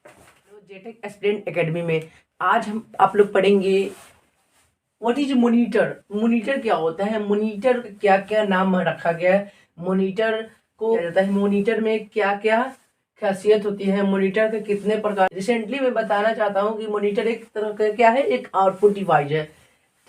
जेटेक aspirant academy में आज हम आप लोग पढ़ेंगे व्हाट इज मॉनिटर। मॉनिटर क्या होता है, मॉनिटर क्या क्या नाम रखा गया है, मॉनिटर को क्या जाता है, मॉनिटर में क्या क्या खासियत होती है, मॉनिटर के कितने प्रकार। रिसेंटली मैं बताना चाहता हूँ कि मॉनिटर एक तरह का क्या है, एक आउटपुट डिवाइस है।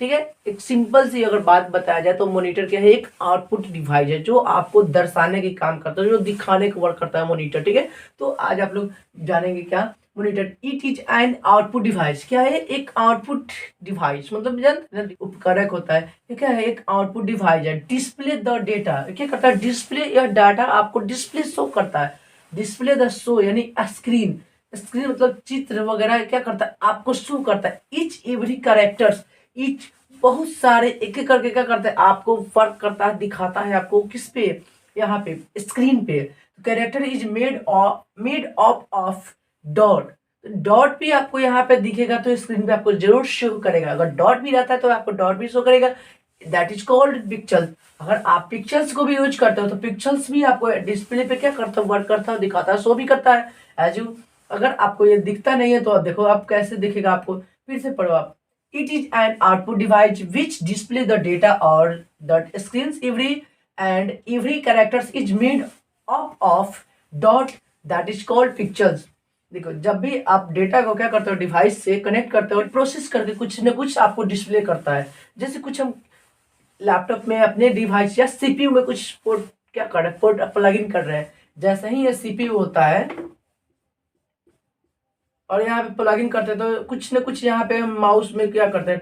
ठीक है, एक सिंपल सी अगर बात बताया जाए तो मॉनिटर क्या है, एक आउटपुट डिवाइस है जो आपको दर्शाने के काम करता है, जो दिखाने का वर्क करता है मॉनिटर। ठीक है, तो आज आप लोग जानेंगे क्या monitor. It is an output device. क्या है, एक आउटपुट डिवाइस, मतलब जन उपकरक होता है। ये क्या है, एक आउटपुट डिवाइस है। डिस्प्ले द डेटा, क्या करता है, डिस्प्ले या डाटा आपको डिस्प्ले शो करता है। डिस्प्ले द शो यानी स्क्रीन, स्क्रीन मतलब चित्र वगैरह क्या करता है, आपको शो करता है। इच एवरी कैरेक्टर्स, इच बहुत सारे एक एक करके क्या करता है, आपको वर्क करता है, दिखाता है आपको किस पे, यहाँ पे स्क्रीन पे। Character is made of dot. Dot भी आपको यहाँ पे दिखेगा तो स्क्रीन पे आपको जरूर शो करेगा। अगर डॉट भी रहता है तो आपको डॉट भी शो करेगा। That is called पिक्चल। अगर आप पिक्चल्स को भी यूज करते हो तो पिक्चल्स भी आपको डिस्प्ले पे क्या करता है, वर्क करता है, दिखाता है, शो भी करता है एज यू। अगर आपको ये दिखता नहीं है तो आप देखो आप कैसे दिखेगा आपको, फिर से पढ़ो आप। It is an output device which display the data or the screens every characters is made up of dot that is called pixels। देखो जब भी आप डेटा को क्या करते हो, डिवाइस से कनेक्ट करते हो, प्रोसेस करके कुछ न कुछ आपको डिस्प्ले करता है। जैसे कुछ हम लैपटॉप में अपने डिवाइस या सीपीयू में कुछ पोर्ट क्या कर रहे हैं, पोर्ट प्लग इन कर रहे हैं। जैसे ही ये सीपीयू होता है और यहाँ पे प्लग इन करते हैं तो कुछ न कुछ यहाँ पे हम माउस में क्या करते हैं,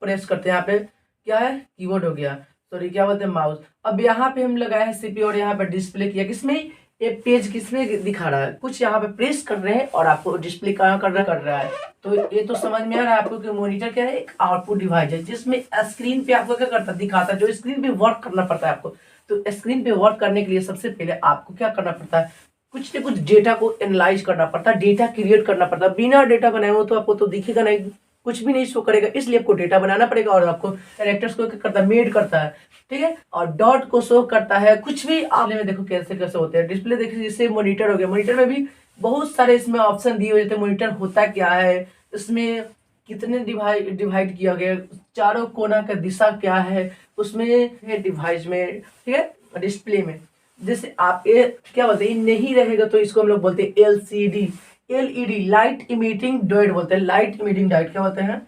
प्रेस करते हैं। यहाँ पे क्या है, कीबोर्ड हो गया, सॉरी क्या बोलते हैं, माउस। अब यहाँ पे हम लगाए हैं सीपीयू और यहाँ पे डिस्प्ले किया, किसमें, ये पेज किसमें दिखा रहा है, कुछ यहाँ पे प्रेस कर रहे हैं और आपको डिस्प्ले कहाँ कर रहा है। तो ये तो समझ में आ रहा है आपको कि मॉनिटर क्या है, एक आउटपुट डिवाइस है जिसमें स्क्रीन पे आपको क्या करता है, दिखाता है, जो स्क्रीन पे वर्क करना पड़ता है आपको। तो स्क्रीन पे वर्क करने के लिए सबसे पहले आपको क्या करना पड़ता है, कुछ न कुछ डेटा को एनालाइज करना पड़ता है, डेटा क्रिएट करना पड़ता है। बिना डेटा बनाए हो तो आपको तो दिखेगा नहीं, कुछ भी नहीं शो करेगा, इसलिए आपको डेटा बनाना पड़ेगा और आपको कैरेक्टर्स को क्या करता है, मेड करता है। ठीक है, और डॉट को शो करता है। कुछ भी आप में देखो कैसे कैसे होते हैं डिस्प्ले, देखिए जैसे मॉनिटर हो गया, मॉनिटर में भी बहुत सारे इसमें ऑप्शन दिए हुए थे। मॉनिटर होता क्या है, इसमें कितने डिवाइड किया गया, चारों कोना का दिशा क्या है उसमें है डिवाइस में। ठीक है, डिस्प्ले में जैसे आप ये क्या बोलते हैं, नहीं रहेगा तो इसको हम लोग बोलते हैं LCD, LED light emitting diode बोलते हैं। लाइट इमिटिंग डायोड क्या बोलते हैं,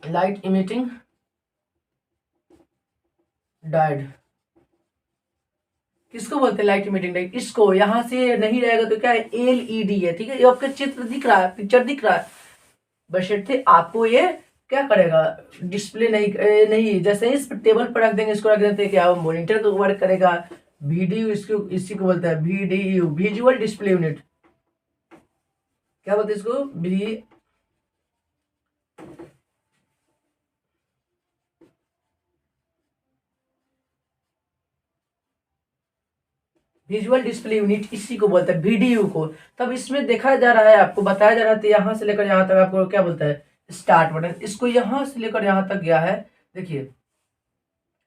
लाइट इमिटिंग डायोड किसको बोलते हैं, लाइट इमिटिंग डायोड। इसको यहाँ से नहीं रहेगा तो क्या है, एलईडी है। ठीक है, ये आपका चित्र दिख रहा है, पिक्चर दिख रहा है, बशर्ते आपको ये क्या करेगा, डिस्प्ले नहीं जैसे इस टेबल पर रख देंगे, इसको रख देते हैं, क्या मॉनिटर तो वर्क करेगा। वीडियो इसको इसी को बोलते हैं वीडीयू, विजुअल डिस्प्ले यूनिट। क्या बोलते हैं इसको, विजुअल डिस्प्ले यूनिट, इसी को बोलते हैं वीडीयू को। तब इसमें देखा जा रहा है, आपको बताया जा रहा है, यहाँ से लेकर यहाँ तक आपको क्या बोलता है, स्टार्ट बटन। इसको यहाँ से लेकर यहाँ तक गया है, देखिए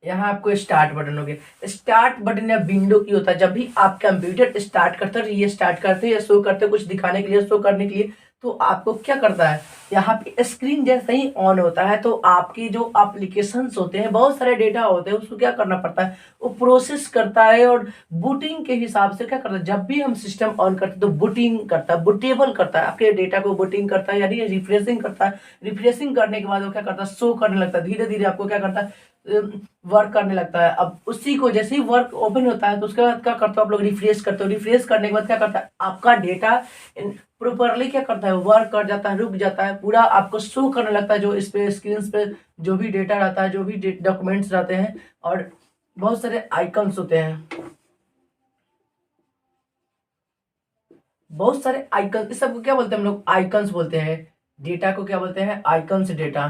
यहाँ आपको स्टार्ट बटन हो गया। स्टार्ट बटन या विंडो की होता है, जब भी आप कंप्यूटर स्टार्ट करते हो, ये स्टार्ट करते या शो करते हो कुछ दिखाने के लिए, शो करने के लिए, तो आपको क्या करता है, यहाँ पे स्क्रीन जैसे ही ऑन होता है तो आपके जो एप्लीकेशंस होते हैं, बहुत सारे डेटा होते हैं, उसको क्या करना पड़ता है, वो प्रोसेस करता है और बूटिंग के हिसाब से क्या करता है। जब भी हम सिस्टम ऑन करते हैं तो बूटिंग करता है, बूटेबल करता है, आपके डेटा को बूटिंग करता है, यानी रिफ्रेशिंग करता है। रिफ्रेशिंग करने के बाद वो क्या करता है, शो करने लगता है, धीरे धीरे आपको क्या करता है, वर्क करने लगता है। अब उसी को जैसे ही वर्क ओपन होता है तो उसके बाद क्या करते हो आप लोग, रिफ्रेश करते हो। रिफ्रेश करने के बाद क्या करता है, आपका डेटा प्रॉपरली क्या करता है, वर्क कर जाता है, रुक जाता है, पूरा आपको शो करने लगता है, जो इस पे स्क्रीन पे जो भी डेटा रहता है, जो भी डॉक्यूमेंट्स रहते हैं, और बहुत सारे आइकन्स होते हैं, बहुत सारे आइकन, इस सबको क्या बोलते हैं हम लोग, आइकन्स बोलते हैं। डेटा को क्या बोलते हैं, आइकन्स डेटा,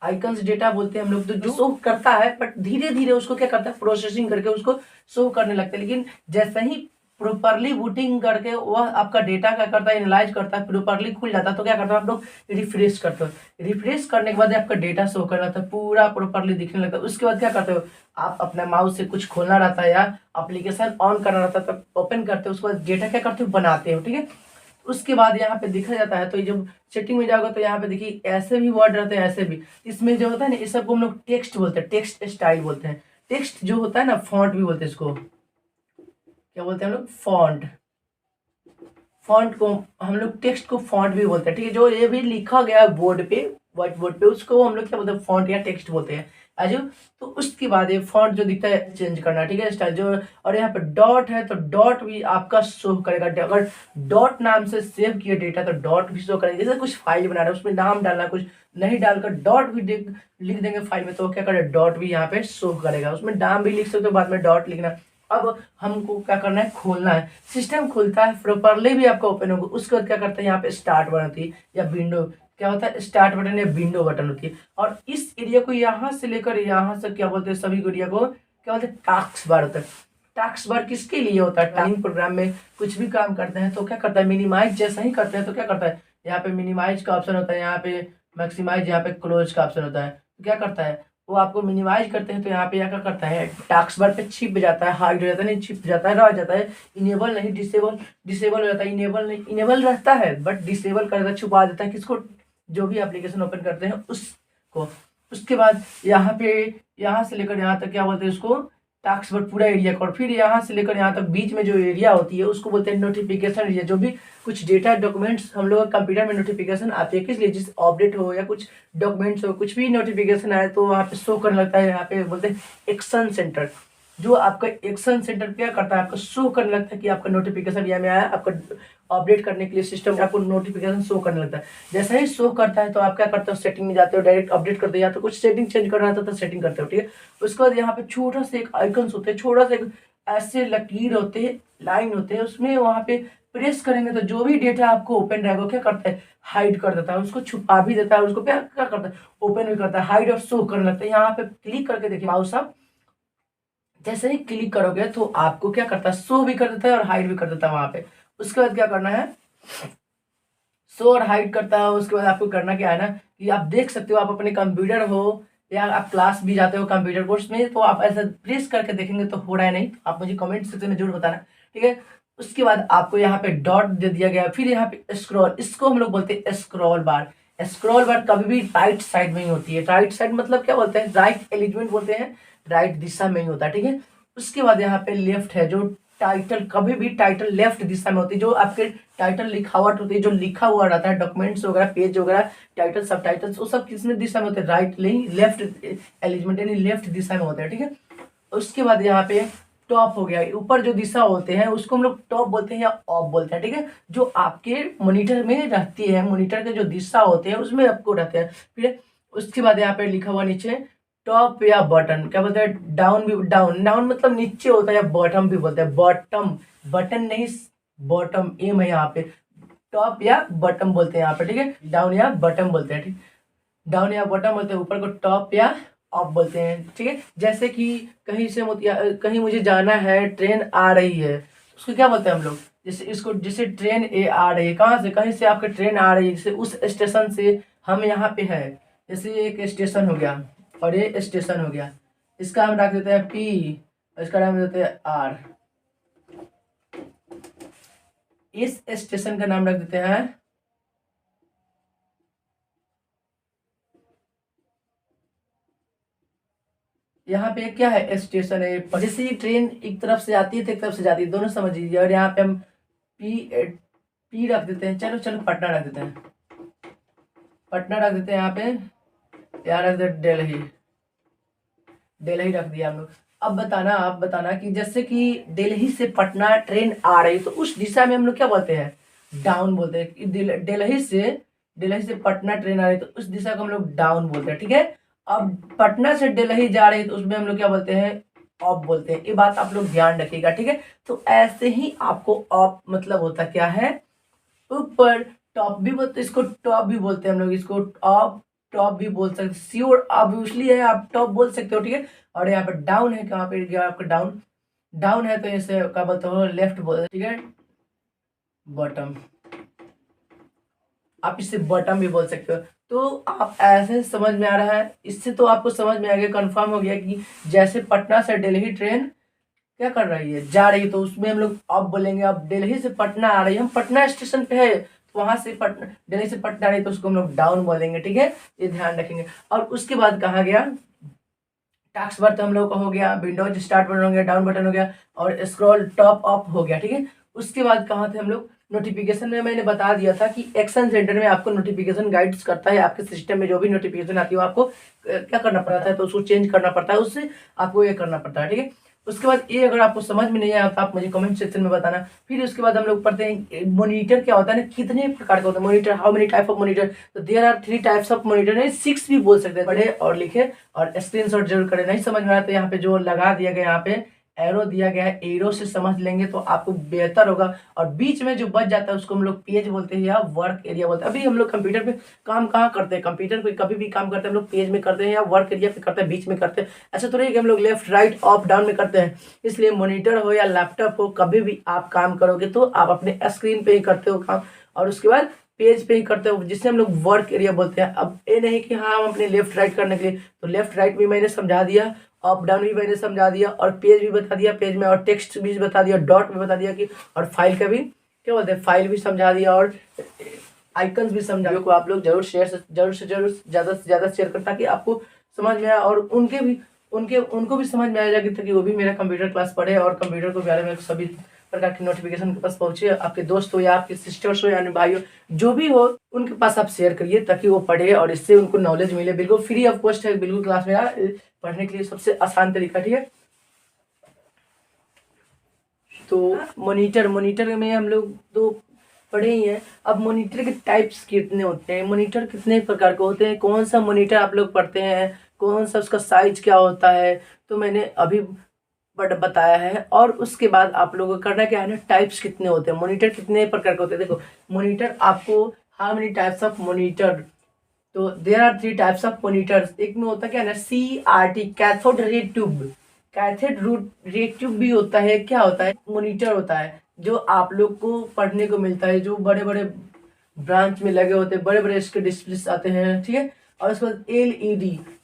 आइकन्स डेटा बोलते हैं हम लोग। तो जो शो करता है बट धीरे धीरे उसको क्या करता है, प्रोसेसिंग करके उसको शो करने लगता है। लेकिन जैसे ही प्रॉपरली बूटिंग करके वह आपका डेटा क्या करता है, एनालाइज करता है, प्रॉपरली खुल जाता है। तो क्या करता है, आप लोग रिफ्रेश करते हो, रिफ्रेश करने के बाद आपका डेटा शो करना लगता है, पूरा प्रॉपरली दिखने लगता है। उसके बाद क्या करते हो, आप अपना माउस से कुछ खोलना रहता है या एप्लीकेशन ऑन करना रहता है, तो ओपन करते हो, उसके बाद डेटा क्या करते हो, बनाते हो। ठीक है, उसके बाद यहाँ पे दिखा जाता है। तो ये जब सेटिंग में जाओगे तो यहाँ पे देखिए ऐसे भी वर्ड रहते हैं, ऐसे भी। इसमें जो होता है ना, इस सबको हम लोग टेक्स्ट बोलते हैं, टेक्स्ट स्टाइल बोलते हैं। टेक्स्ट जो होता है ना, फॉन्ट भी बोलते हैं इसको, क्या बोलते हैं हम लोग, फॉन्ट। फॉन्ट को हम लोग टेक्स्ट को फॉन्ट भी बोलते हैं। ठीक है, जो ये भी लिखा गया है बोर्ड पे, व्हाइट बोर्ड पे, उसको हम लोग क्या बोलते हैं, फॉन्ट या टेक्स्ट बोलते हैं। आजू, तो उसके बाद ये फॉन्ट जो दिखता है चेंज करना। ठीक है, स्टाइल जो, और यहाँ पे डॉट है तो डॉट भी आपका शो करेगा। अगर डॉट नाम से सेव किया डेटा तो डॉट भी शो करेगा। जैसे कुछ फाइल बना रहे हैं, उसमें नाम डालना, कुछ नहीं डालकर डॉट भी लिख देंगे फाइल में, तो क्या करेगा, डॉट भी यहाँ पे शो करेगा। उसमें नाम भी लिख सकते हो, बाद में डॉट लिखना। अब हमको क्या करना है, खोलना है। सिस्टम खुलता है, प्रॉपरली भी आपका ओपन होगा। उसके बाद क्या करता है, यहाँ पे स्टार्ट बटन होती है या विंडो, क्या होता है, स्टार्ट बटन या विंडो बटन होती है। और इस एरिया को यहाँ से लेकर यहाँ से क्या बोलते हैं, सभी एरिया को क्या बोलते हैं, टास्क बार होता है। टास्क बार किसके लिए होता है, टाइम प्रोग्राम में कुछ भी काम करते हैं तो क्या करता है, मिनिमाइज जैसा ही करते हैं तो क्या करता है, यहाँ पे मिनिमाइज का ऑप्शन होता है, यहाँ पे मैक्सिमाइज, यहाँ पे क्लोज का ऑप्शन होता है। तो क्या करता है, वो आपको मिनिमाइज करते हैं तो यहाँ पे क्या करता है, टास्क बार पे छिप जाता है, हाइड हो जाता है, नहीं छिप जाता है, रह जाता है, इनेबल नहीं डिसेबल, डिसेबल हो जाता है, इनेबल नहीं, इनेबल रहता है बट डिसेबल कर देता है, छुपा देता है किसको, जो भी एप्लीकेशन ओपन करते हैं उसको। उसके बाद यहाँ पे, यहाँ से लेकर यहाँ तक क्या बोलते हैं उसको, टास्क बार पूरा एरिया को। और फिर यहाँ से लेकर यहाँ तक बीच में जो एरिया होती है उसको बोलते हैं नोटिफिकेशन एरिया। जो भी कुछ डेटा डॉक्यूमेंट्स हम लोग कंप्यूटर में नोटिफिकेशन आती है, किस लिए, जिस अपडेट हो या कुछ डॉक्यूमेंट्स हो, कुछ भी नोटिफिकेशन आए तो वहाँ पे शो करने लगता है। यहाँ पे बोलते हैं एक्शन सेंटर। जो आपका एक्शन सेंटर क्या करता है, आपको शो करने लगता है कि आपका नोटिफिकेशन यहाँ में आया, आपका अपडेट करने के लिए सिस्टम आपको नोटिफिकेशन शो करने लगता है। जैसा ही शो करता है तो आप क्या करते हो, सेटिंग में जाते हो, डायरेक्ट अपडेट करते हो, या तो कुछ सेटिंग चेंज करना था तो सेटिंग करते हो। ठीक है, उसके बाद यहाँ पे छोटा सा एक आइकन्स होते हैं, छोटा सा एक ऐसे लकीर होते हैं, लाइन होते हैं, उसमें वहाँ पे प्रेस करेंगे तो जो भी डेटा आपको ओपन रहेगा क्या करता है, हाइड कर देता है, उसको छुपा भी देता है, उसको क्या क्या करता है, ओपन भी करता है, हाइड और शो करने लगता है। यहाँ पे क्लिक करके देखिए माउस आप जैसे ही क्लिक करोगे तो आपको क्या करता है, शो भी कर देता है और हाइड भी कर देता है वहां पे। उसके बाद क्या करना है, शो और हाइड करता है। उसके बाद आपको करना क्या है ना, कि आप देख सकते हो, आप अपने कंप्यूटर हो या आप क्लास भी जाते हो कंप्यूटर कोर्स में, तो आप ऐसा प्रेस करके देखेंगे तो हो रहा है नहीं, तो आप मुझे कमेंट सेक्शन में जरूर बताना। ठीक है, उसके बाद आपको यहाँ पे डॉट दे दिया गया, फिर यहाँ पे स्क्रॉल, इसको हम लोग बोलते हैं स्क्रॉल बार। स्क्रॉल बार कभी भी राइट साइड में ही होती है। राइट साइड मतलब क्या बोलते हैं, राइट एलिमेंट बोलते हैं, राइट दिशा में ही होता है। ठीक है, उसके बाद यहाँ पे लेफ्ट है, जो टाइटल, कभी भी टाइटल लेफ्ट दिशा में होती है। जो आपके टाइटल लिखावट होती है, जो लिखा हुआ रहता है, डॉक्यूमेंट्स वगैरह, पेज वगैरह, टाइटल, सब टाइटल्स, वो सब किस में दिशा में होते हैं, राइट नहीं, लेफ्ट एलिमेंट यानी लेफ्ट दिशा में होते हैं। ठीक है, उसके बाद यहाँ पे टॉप हो गया, ऊपर जो दिशा होते हैं उसको हम लोग टॉप बोलते हैं या ऑफ बोलते हैं। ठीक है, जो आपके मॉनिटर में रहती है, मॉनिटर के जो दिशा होते हैं उसमें आपको रहते हैं। फिर उसके बाद यहाँ पे लिखा हुआ नीचे टॉप या बटन, क्या बोलते हैं, डाउन भी, डाउन, डाउन मतलब नीचे होता है, या बॉटम भी बोलते हैं, बॉटम, बटन नहीं, बॉटम एम है यहाँ पे, टॉप या बटम बोलते हैं यहाँ पे। ठीक है, डाउन या बटम बोलते हैं। ठीक, डाउन या बॉटम बोलते हैं, ऊपर को टॉप या अप बोलते हैं। ठीक है, जैसे कि कहीं से कहीं मुझे जाना है, ट्रेन आ रही है, उसको क्या बोलते हैं हम लोग, जैसे इसको, जैसे ट्रेन ए आ रही है, कहाँ से, कहीं से आपकी ट्रेन आ रही है, जैसे उस स्टेशन से हम यहाँ पे है, जैसे एक स्टेशन हो गया और ये स्टेशन हो गया, इसका हम रख देते हैं पी, इसका नाम देते हैं आर, इस स्टेशन का नाम रख देते हैं, यहाँ पे क्या है, स्टेशन है। जैसे ही ट्रेन एक तरफ से आती है तो एक तरफ से जाती है, दोनों समझ लीजिए। और यहाँ पे हम पी पी रख देते हैं, चलो चलो पटना रख देते हैं, पटना रख देते हैं यहाँ पे, यहाँ रख देते दिल्ली, दिल्ली रख दिया हम लोग। अब बताना, आप बताना कि जैसे कि दिल्ली से पटना ट्रेन आ रही तो उस दिशा में हम लोग क्या बोलते हैं, डाउन बोलते हैं। कि दिल्ली से पटना ट्रेन आ रही तो उस दिशा को हम लोग डाउन बोलते हैं। ठीक है, अब पटना से दिल्ली जा रही तो उसमें हम लोग क्या बोलते हैं, अप बोलते हैं। ये बात आप लोग ध्यान रखिएगा। ठीक है, तो ऐसे ही आपको अप मतलब होता क्या है, ऊपर, टॉप भी बोलते, इसको टॉप भी बोलते हैं हम लोग, इसको अप टॉप भी बोल सकते, श्योर ऑब्वियसली है, आप टॉप बोल सकते हो। ठीक है, और यहाँ पे डाउन है, कहाँ पे गया आपका डाउन, डाउन है तो इसे क्या बोलते हो, लेफ्ट बोलते, ठीक है। बॉटम, आप इसे बॉटम भी बोल सकते हो। तो आप ऐसे समझ में आ रहा है, इससे तो आपको समझ में आ गया, कंफर्म हो गया कि जैसे पटना से दिल्ली ट्रेन क्या कर रही है, जा रही है, तो उसमें हम लोग अब बोलेंगे, अब दिल्ली से पटना आ रही है, हम पटना स्टेशन पे है, तो वहां से पटना, दिल्ली से पटना आ रही है, तो उसको हम लोग डाउन बोलेंगे, ठीक है। ये ध्यान रखेंगे। और उसके बाद कहा गया, टास्क बार तो हम लोग का हो गया, विंडोज स्टार्ट बटन हो गया, डाउन बटन हो गया, और स्क्रॉल टॉप अप हो गया, ठीक है। उसके बाद कहाँ थे हम लोग, नोटिफिकेशन में मैंने बता दिया था कि एक्शन सेंटर में आपको नोटिफिकेशन गाइड्स करता है, आपके सिस्टम में जो भी नोटिफिकेशन आती है आपको क्या करना पड़ता है, तो उसको चेंज करना पड़ता है, उससे आपको ये करना पड़ता है, ठीक है। उसके बाद ये अगर आपको समझ में नहीं आया तो आप मुझे कमेंट सेक्शन में बताना। फिर उसके बाद हम लोग पढ़ते हैं मॉनिटर क्या होता है ना, कितने प्रकार का होता है monitor, how many type of monitor. तो there are 3 types of monitor है, 6 भी बोल सकते हैं, पढ़े और लिखे और स्क्रीनशॉट जरूर करें। नहीं समझ में आया तो यहाँ पे जो लगा दिया गया, यहाँ पे एरो दिया गया है, एरो से समझ लेंगे तो आपको बेहतर होगा। और बीच में जो बच जाता है उसको हम लोग पेज बोलते हैं या वर्क एरिया बोलते हैं। अभी हम लोग कंप्यूटर पे काम कहाँ करते हैं, कंप्यूटर पे कभी भी काम करते हैं हम लोग पेज में करते हैं या वर्क एरिया पे करते हैं, बीच में करते हैं। ऐसा तो नहीं कि हम लोग लेफ्ट राइट अप डाउन में करते हैं। इसलिए मॉनिटर हो या लैपटॉप हो, कभी भी आप काम करोगे तो आप अपने स्क्रीन पे ही करते हो काम, और उसके बाद पेज पे ही करते हो, जिसे हम लोग वर्क एरिया बोलते हैं। अब ये नहीं कि हाँ हम अपने लेफ्ट राइट करने के लिए, तो लेफ्ट राइट भी मैंने समझा दिया, अप डाउन भी मैंने समझा दिया, और पेज भी बता दिया, पेज में और टेक्स्ट भी बता दिया, डॉट भी बता दिया कि, और फाइल का भी क्या बोलते हैं, फाइल भी समझा दिया, और आइकन्स भी समझा। को आप लोग जरूर जरूर ज़्यादा से ज़्यादा शेयर कर, ताकि आपको समझ में आए और उनको भी समझ में आ जाएगी, ताकि वो भी मेरा कंप्यूटर क्लास पढ़े और कंप्यूटर के बारे में सभी प्रकार की नोटिफिकेशन के पास पहुंचे। आपके दोस्त हो या आपके सिस्टर्स हो यानी भाई हो, जो भी हो उनके पास आप शेयर करिए, ताकि वो पढ़े और इससे उनको नॉलेज मिले। बिल्कुल फ्री ऑफ कॉस्ट है, बिल्कुल क्लास मेरा पढ़ने के लिए सबसे आसान तरीका, ठीक है। तो मॉनिटर में हम लोग तो पढ़े ही हैं। अब मॉनिटर के टाइप्स कितने होते हैं, मॉनिटर कितने प्रकार के होते हैं, कौन सा मॉनिटर आप लोग पढ़ते हैं, कौन सा उसका साइज क्या होता है, तो मैंने अभी बट बताया है। और उसके बाद आप लोगों को करना क्या है ना, टाइप्स कितने होते हैं, मॉनिटर कितने प्रकार के होते हैं। देखो मॉनिटर आपको, how many types of monitor, तो there are 3 types of monitors. एक में होता है क्या है ना, CRT, cathode ray tube, cathode ray tube भी होता है, क्या होता है, मॉनिटर होता है, जो आप लोग को पढ़ने को मिलता है, जो बड़े बड़े ब्रांच में लगे होते हैं, बड़े बड़े इसके डिस्प्ले आते हैं, ठीक है। और उसके बाद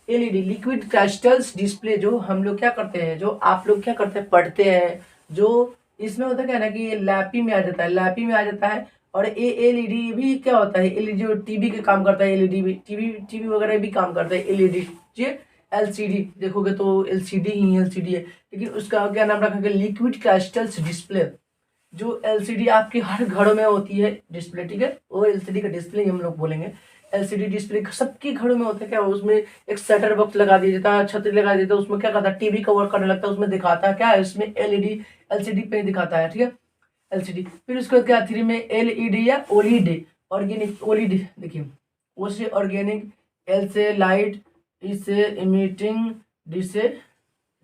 एलईडी लिक्विड क्रिस्टल्स डिस्प्ले, जो हम लोग क्या करते हैं, जो आप लोग क्या करते हैं, पढ़ते हैं, जो इसमें होता है क्या है ना कि ये लैपी में आ जाता है, लैपी में आ जाता है। और ये एलईडी भी क्या होता है, एलईडी जो टीवी के काम करता है, एलईडी भी टीवी वगैरह भी काम करता है एलईडी। ये एलसीडी देखोगे तो एलसीडी ही एलसीडी है, लेकिन उसका क्या नाम रखा गया, लिक्विड क्रिस्टल्स डिस्प्ले। जो एलसीडी आपके हर घरों में होती है डिस्प्ले, ठीक है, वो एलसीडी का डिस्प्ले हम लोग बोलेंगे। एलसीडी डिस्प्ले सबके घरों में होता है, क्या उसमें एक सेटर बॉक्स लगा दिया जाता है, छतरी लगा देता है, उसमें क्या करता है, टीवी का वर्क करने लगता है, उसमें दिखाता है क्या है, उसमें एलईडी एलसीडी पे दिखाता है, ठीक है, एलसीडी। फिर उसके बाद क्या, 3 में एलईडी या ओलीडी, ऑर्गेनिक ओलीडी, देखिए ओ से ऑर्गेनिक, एल से लाइट, ई से इमिटिंग, डी से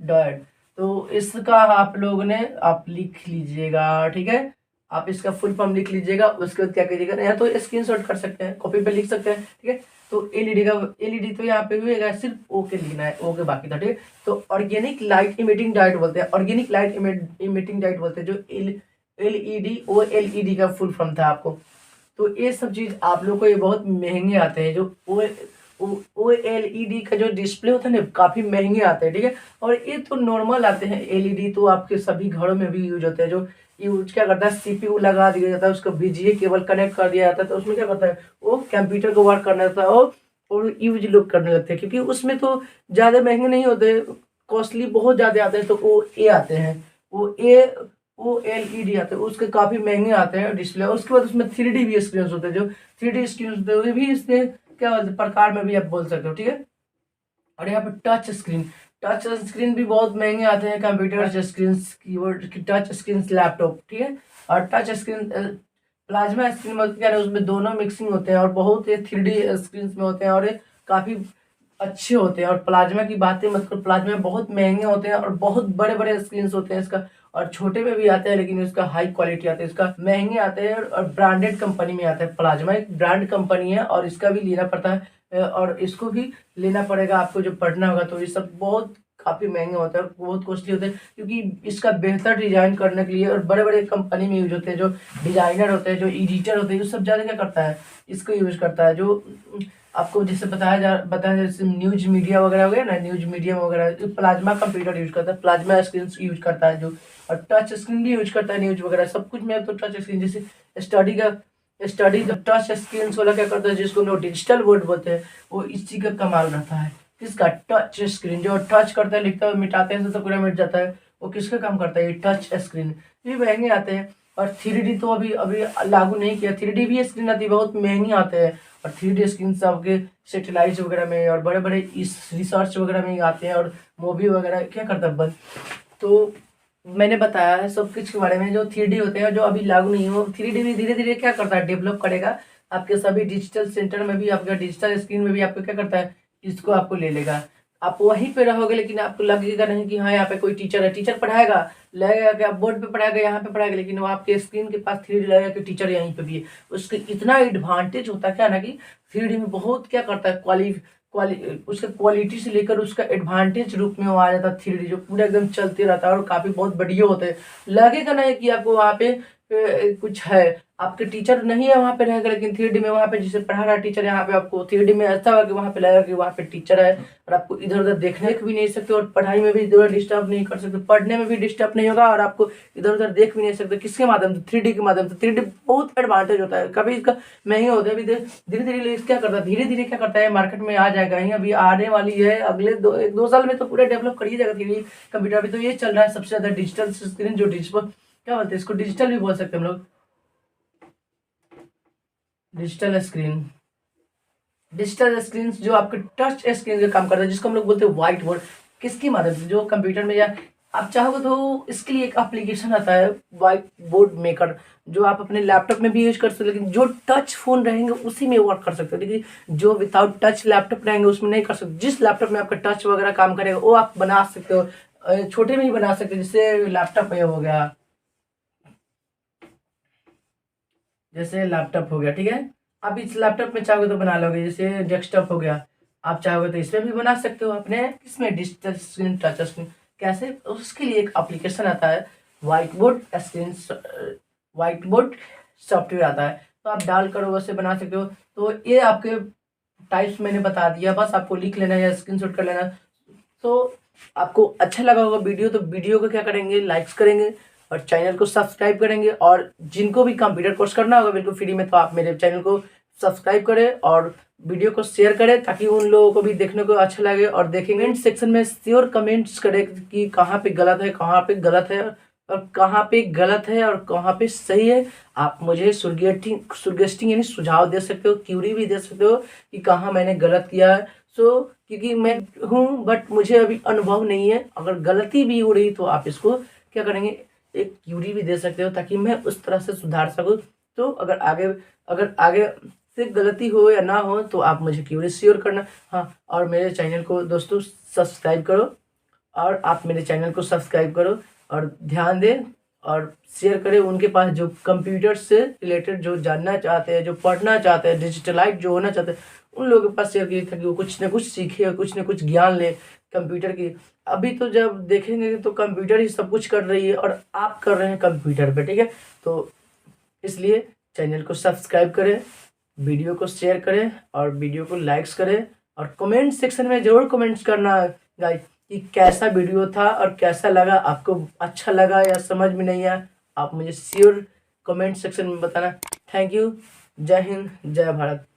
डॉट। तो इसका आप लोग ने आप लिख लीजिएगा, ठीक है, आप इसका फुल फॉर्म लिख लीजिएगा। उसके बाद क्या कीजिएगा, या तो स्क्रीनशॉट कर सकते हैं, कॉपी पे लिख सकते हैं, ठीक है। तो एलईडी तो यहाँ पे हुएगा, सिर्फ ओ के लिखना है, ओ के बाकी था, ठीक है। तो ऑर्गेनिक लाइट इमिटिंग डायोड बोलते हैं, ऑर्गेनिक लाइट इमिटिंग डायोड बोलते हैं, जो एलईडी ओ एलईडी का फुल फॉर्म था आपको। तो ये सब चीज़ आप लोग को ये बहुत महंगे आते हैं, जो ओ एल ई डी का जो डिस्प्ले होता है ना, काफ़ी महंगे आते हैं, ठीक है। और ये तो नॉर्मल आते हैं, एलईडी तो आपके सभी घरों में भी यूज होते हैं। जो यूज क्या करता है, सीपीयू लगा दिया जाता है, उसको बीजीए केबल कनेक्ट कर दिया जाता है, तो उसमें क्या करता है, वो कंप्यूटर को वर्क करने लगता है और यूज लोग करने लगते हैं, क्योंकि उसमें तो ज़्यादा महंगे नहीं होते, कॉस्टली बहुत ज़्यादा आते हैं, तो वो ए आते हैं, वो एलईडी आते हैं, उसके काफ़ी महंगे आते हैं डिस्प्ले। उसके बाद उसमें 3D भी स्क्रीन होते हैं, जो 3D स्क्रीन होते हैं वो भी इसमें क्या बोलते हैं, प्रकार में भी आप बोल सकते हो, ठीक है। और यहाँ पे टच स्क्रीन भी बहुत महंगे आते हैं, कंप्यूटर टच स्क्रीन, कीबोर्ड की टच स्क्रीन, लैपटॉप, ठीक है। और टच स्क्रीन प्लाज्मा स्क्रीन मतलब क्या है, उसमें दोनों मिक्सिंग होते हैं, और बहुत ये 3D स्क्रीन में होते हैं, और ये काफ़ी अच्छे होते हैं। और प्लाज्मा की बातें मतलब प्लाज्मा बहुत महंगे होते हैं, और बहुत बड़े बड़े स्क्रीन होते हैं इसका, और छोटे में भी आते हैं, लेकिन इसका हाई क्वालिटी आता है, इसका महंगे आते हैं, और ब्रांडेड कंपनी में आता है। प्लाज्मा एक ब्रांड कंपनी है, और इसका भी लेना पड़ता है, और इसको भी लेना पड़ेगा आपको जो पढ़ना होगा। तो ये सब बहुत काफ़ी महंगे होते हैं और बहुत कॉस्टली होते हैं, क्योंकि इसका बेहतर डिज़ाइन करने के लिए और बड़े बड़े कंपनी में यूज होते हैं, जो डिज़ाइनर होते हैं, जो एडिटर होते हैं, वो सब ज़्यादा क्या करता है, इसको यूज़ करता है। जो आपको जैसे बताया जैसे न्यूज मीडिया वगैरह हो गया ना, न्यूज मीडियम वगैरह प्लाज्मा कंप्यूटर यूज करता है, प्लाज्मा स्क्रीन यूज करता है जो, और टच स्क्रीन भी यूज करता है न्यूज वगैरह सब कुछ में। तो टच स्क्रीन जैसे स्टडी का टच स्क्रीन वाला क्या करता है, जिसको हम लोग डिजिटल बोर्ड बोलते हैं, वो इसी का कमाल रहता है। किसका? Touch screen. जो टच करता है, लिखता है, मिटाते हैं तो पूरा मिट जाता है, वो किसका काम करता है? ये टच स्क्रीन। ये महंगे आते हैं। और 3D तो अभी अभी लागू नहीं किया, 3D भी स्क्रीन आती है, बहुत महंगी आते हैं। और 3D स्क्रीन सबके सेटेलाइट वगैरह में और बड़े बड़े इस रिसर्च वगैरह में आते हैं, और मूवी वगैरह क्या करता है बंद। तो मैंने बताया है सब कुछ के बारे में। जो 3D होते हैं, जो अभी लागू नहीं हो, 3D भी धीरे धीरे क्या करता है, डेवलप करेगा। आपके सभी डिजिटल सेंटर में भी, आपका डिजिटल स्क्रीन में भी आपको क्या करता है, इसको आपको ले लेगा। आप वहीं पे रहोगे, लेकिन आपको लगेगा नहीं कि हाँ यहाँ पे कोई टीचर है। टीचर पढ़ाएगा, लगेगा कि आप बोर्ड पे पढ़ाएगा, यहाँ पे पढ़ाएगा, लेकिन वो आपके स्क्रीन के पास 3D लगेगा कि टीचर यहीं पे भी है। उसके इतना एडवांटेज होता है क्या ना, कि 3D में बहुत क्या करता है, उसका क्वालिटी से लेकर उसका एडवांटेज रूप में वो आ जाता है 3D, जो पूरा एकदम चलते रहता है और काफ़ी बहुत बढ़िया होते हैं। लगेगा नहीं कि आपको वहाँ पे कुछ है, आपके टीचर नहीं है वहाँ पे रहेगा, लेकिन 3D में वहाँ पे जिसे पढ़ा रहा टीचर, यहाँ पे आपको 3D में ऐसा होगा कि वहाँ पे लगेगा कि वहाँ पे टीचर है, और आपको इधर उधर देखने भी नहीं सकते, और पढ़ाई में भी इधर डिस्टर्ब नहीं कर सकते, पढ़ने में भी डिस्टर्ब नहीं होगा, और आपको इधर उधर देख भी नहीं सकते। किसके माध्यम से? 3D के माध्यम से। 3D बहुत एडवांटेज होता है, कभी इसका महंगे होते हैं, अभी धीरे धीरे क्या करता है, धीरे धीरे क्या करता है, मार्केट में आ जाएगा ही, अभी आने वाली है, अगले 1-2 साल में तो पूरा डेवलप कर ही जाएगा 3D कंप्यूटर। अभी तो ये चल रहा है सबसे ज्यादा डिजिटल स्क्रीन, जो डिजिटल क्या बोलते हैं इसको, डिजिटल भी बोल सकते हैं हम लोग, डिजिटल स्क्रीन। डिजिटल स्क्रीन जो आपके टच स्क्रीन का काम करता है, जिसको हम लोग बोलते हैं व्हाइट बोर्ड। किसकी मदद से? जो कंप्यूटर में, या आप चाहोगे तो इसके लिए एक एप्लीकेशन आता है व्हाइट बोर्ड मेकर, जो आप अपने लैपटॉप में भी यूज कर सकते हो, लेकिन जो टच फोन रहेंगे उसी में वर्क कर सकते हो, लेकिन जो विदाउट टच लैपटॉप रहेंगे उसमें नहीं कर सकते। जिस लैपटॉप में आपका टच वगैरह काम करेगा वो आप बना सकते हो, छोटे में ही बना सकते हो। जैसे लैपटॉप में हो गया, जैसे लैपटॉप हो गया, ठीक है। आप इस लैपटॉप में चाहोगे तो बना लोगे। जैसे डेस्कटॉप हो गया, आप चाहोगे तो इसमें भी बना सकते हो अपने, इसमें डिजिटल स्क्रीन, टच स्क्रीन। कैसे? उसके लिए एक एप्लीकेशन आता है white board screen, white board software आता है, तो आप डाल कर वैसे बना सकते हो। तो ये आपके टाइप्स मैंने बता दिया, बस आपको लिख लेना है या स्क्रीनशॉट कर लेना। तो आपको अच्छा लगा होगा वीडियो, तो वीडियो को क्या करेंगे, लाइक्स करेंगे, और चैनल को सब्सक्राइब करेंगे। और जिनको भी कंप्यूटर कोर्स करना होगा बिल्कुल फ्री में, तो आप मेरे चैनल को सब्सक्राइब करें और वीडियो को शेयर करें, ताकि उन लोगों को भी देखने को अच्छा लगे। और देखेंगे कमेंट सेक्शन में श्योर कमेंट्स करें कि कहाँ पे गलत है, कहाँ पे गलत है, और कहाँ पे गलत है और कहाँ पे सही है। आप मुझे सुगेस्टिंग यानी सुझाव दे सकते हो, क्यूरी भी दे सकते हो कि कहाँ मैंने गलत किया है। क्योंकि मैं हूँ, बट मुझे अभी अनुभव नहीं है, अगर गलती भी हो रही तो आप इसको क्या करेंगे, एक क्यूरी भी दे सकते हो, ताकि मैं उस तरह से सुधार सकूँ। तो अगर आगे से गलती हो या ना हो, तो आप मुझे क्यूरी शेयर करना। हाँ, और मेरे चैनल को दोस्तों सब्सक्राइब करो, और आप मेरे चैनल को सब्सक्राइब करो और ध्यान दें और शेयर करें उनके पास जो कंप्यूटर से रिलेटेड जो जानना चाहते हैं, जो पढ़ना चाहते हैं, डिजिटलाइट जो होना चाहते हैं, उन लोगों के पास शेयर कीजिए, ताकि वो कुछ ना कुछ सीखे और कुछ ना कुछ ज्ञान ले कंप्यूटर की। अभी तो जब देखेंगे तो कंप्यूटर ही सब कुछ कर रही है, और आप कर रहे हैं कंप्यूटर पे, ठीक है। तो इसलिए चैनल को सब्सक्राइब करें, वीडियो को शेयर करें, और वीडियो को लाइक्स करें, और कमेंट सेक्शन में ज़रूर कमेंट्स करना गाइस कि कैसा वीडियो था और कैसा लगा, आपको अच्छा लगा या समझ में नहीं आया। आप मुझे श्योर कमेंट सेक्शन में बताना। Thank you. जय हिंद, जय भारत।